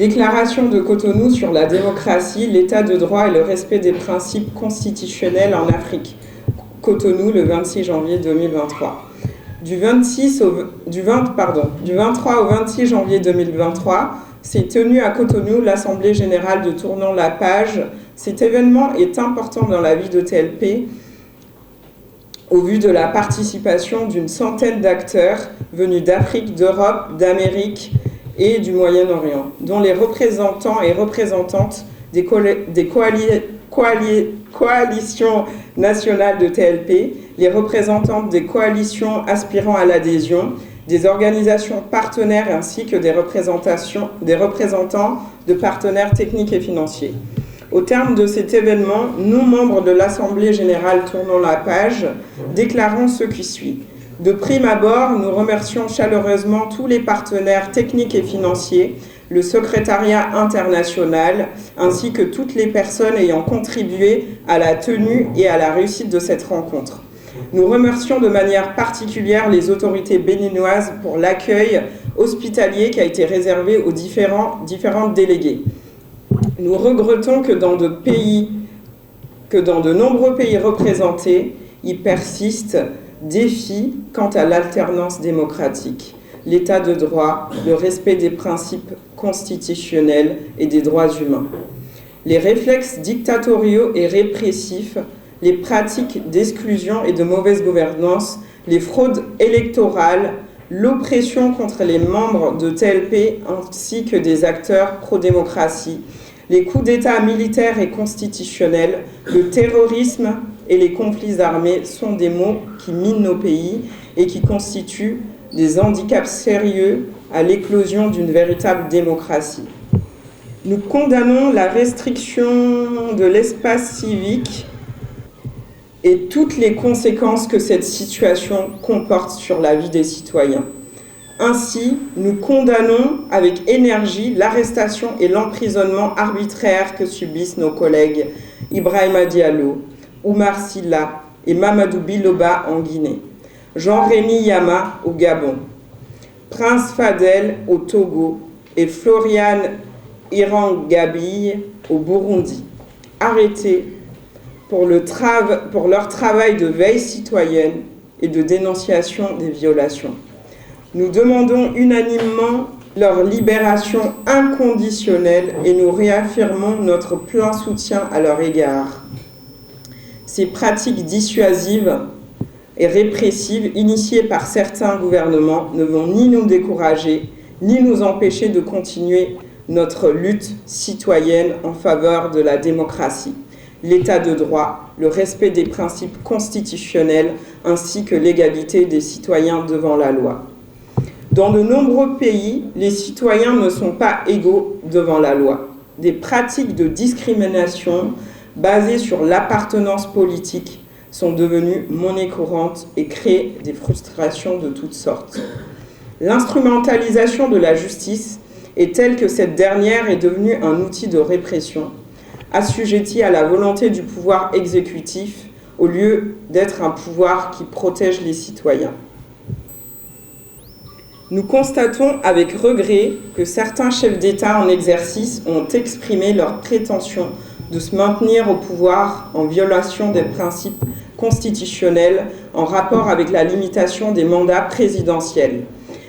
Déclaration de Cotonou sur la démocratie, l'état de droit et le respect des principes constitutionnels en Afrique. Cotonou, le 26 janvier 2023. Du 23 au 26 janvier 2023, s'est tenue à Cotonou l'Assemblée générale de Tournons la page. Cet événement est important dans la vie de TLP au vu de la participation d'une centaine d'acteurs venus d'Afrique, d'Europe, d'Amérique et du Moyen-Orient, dont les représentants et représentantes des coalitions nationales de TLP, les représentantes des coalitions aspirant à l'adhésion, des organisations partenaires ainsi que des représentants de partenaires techniques et financiers. Au terme de cet événement, nous, membres de l'Assemblée générale Tournons la page, déclarons ce qui suit. De prime abord, nous remercions chaleureusement tous les partenaires techniques et financiers, le secrétariat international, ainsi que toutes les personnes ayant contribué à la tenue et à la réussite de cette rencontre. Nous remercions de manière particulière les autorités béninoises pour l'accueil hospitalier qui a été réservé aux différentes délégués. Nous regrettons que dans de nombreux pays représentés, il persiste défis quant à l'alternance démocratique, l'état de droit, le respect des principes constitutionnels et des droits humains. Les réflexes dictatoriaux et répressifs, les pratiques d'exclusion et de mauvaise gouvernance, les fraudes électorales, l'oppression contre les membres de TLP ainsi que des acteurs pro-démocratie, les coups d'État militaires et constitutionnels, le terrorisme et les conflits armés sont des maux qui minent nos pays et qui constituent des handicaps sérieux à l'éclosion d'une véritable démocratie. Nous condamnons la restriction de l'espace civique et toutes les conséquences que cette situation comporte sur la vie des citoyens. Ainsi, nous condamnons avec énergie l'arrestation et l'emprisonnement arbitraire que subissent nos collègues Ibrahima Diallo, Oumar Silla et Mamadou Biloba en Guinée, Jean-Rémy Yama au Gabon, Prince Fadel au Togo et Floriane Irangabille au Burundi, arrêtés pour leur travail de veille citoyenne et de dénonciation des violations. Nous demandons unanimement leur libération inconditionnelle et nous réaffirmons notre plein soutien à leur égard. Ces pratiques dissuasives et répressives initiées par certains gouvernements ne vont ni nous décourager, ni nous empêcher de continuer notre lutte citoyenne en faveur de la démocratie, l'état de droit, le respect des principes constitutionnels ainsi que l'égalité des citoyens devant la loi. Dans de nombreux pays, les citoyens ne sont pas égaux devant la loi. Des pratiques de discrimination basées sur l'appartenance politique sont devenues monnaie courante et créent des frustrations de toutes sortes. L'instrumentalisation de la justice est telle que cette dernière est devenue un outil de répression, assujetti à la volonté du pouvoir exécutif au lieu d'être un pouvoir qui protège les citoyens. Nous constatons avec regret que certains chefs d'État en exercice ont exprimé leur prétention de se maintenir au pouvoir en violation des principes constitutionnels en rapport avec la limitation des mandats présidentiels.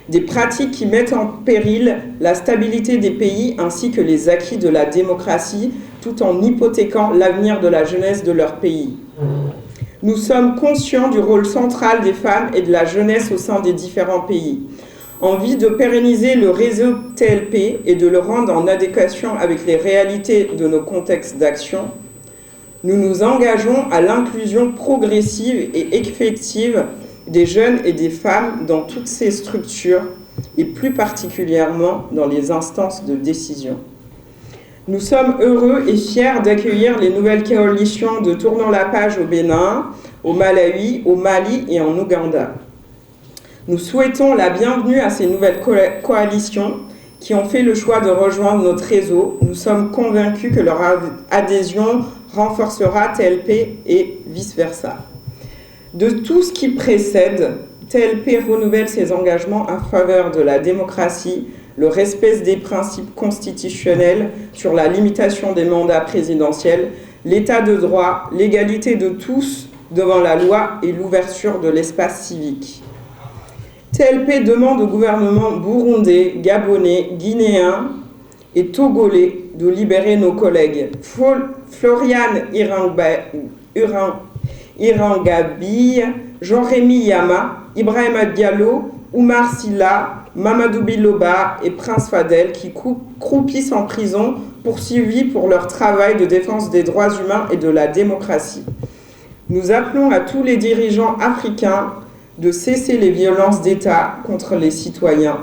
Des pratiques qui mettent en péril la stabilité des pays ainsi que les acquis de la démocratie tout en hypothéquant l'avenir de la jeunesse de leur pays. Nous sommes conscients du rôle central des femmes et de la jeunesse au sein des différents pays. En vue de pérenniser le réseau TLP et de le rendre en adéquation avec les réalités de nos contextes d'action, nous nous engageons à l'inclusion progressive et effective des jeunes et des femmes dans toutes ces structures et plus particulièrement dans les instances de décision. Nous sommes heureux et fiers d'accueillir les nouvelles coalitions de Tournons la page au Bénin, au Malawi, au Mali et en Ouganda. Nous souhaitons la bienvenue à ces nouvelles coalitions qui ont fait le choix de rejoindre notre réseau. Nous sommes convaincus que leur adhésion renforcera TLP et vice-versa. De tout ce qui précède, TLP renouvelle ses engagements en faveur de la démocratie, le respect des principes constitutionnels sur la limitation des mandats présidentiels, l'état de droit, l'égalité de tous devant la loi et l'ouverture de l'espace civique. TLP demande au gouvernement burundais, gabonais, guinéen et togolais de libérer nos collègues Florian Irangabille, Jean-Rémy Yama, Ibrahima Diallo, Oumar Silla, Mamadou Biloba et Prince Fadel qui croupissent en prison poursuivis pour leur travail de défense des droits humains et de la démocratie. Nous appelons à tous les dirigeants africains de cesser les violences d'État contre les citoyens,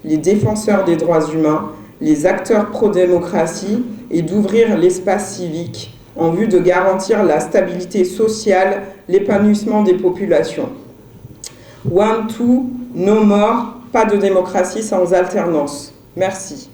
les défenseurs des droits humains, les acteurs pro-démocratie et d'ouvrir l'espace civique en vue de garantir la stabilité sociale, l'épanouissement des populations. One, two, no more, pas de démocratie sans alternance. Merci.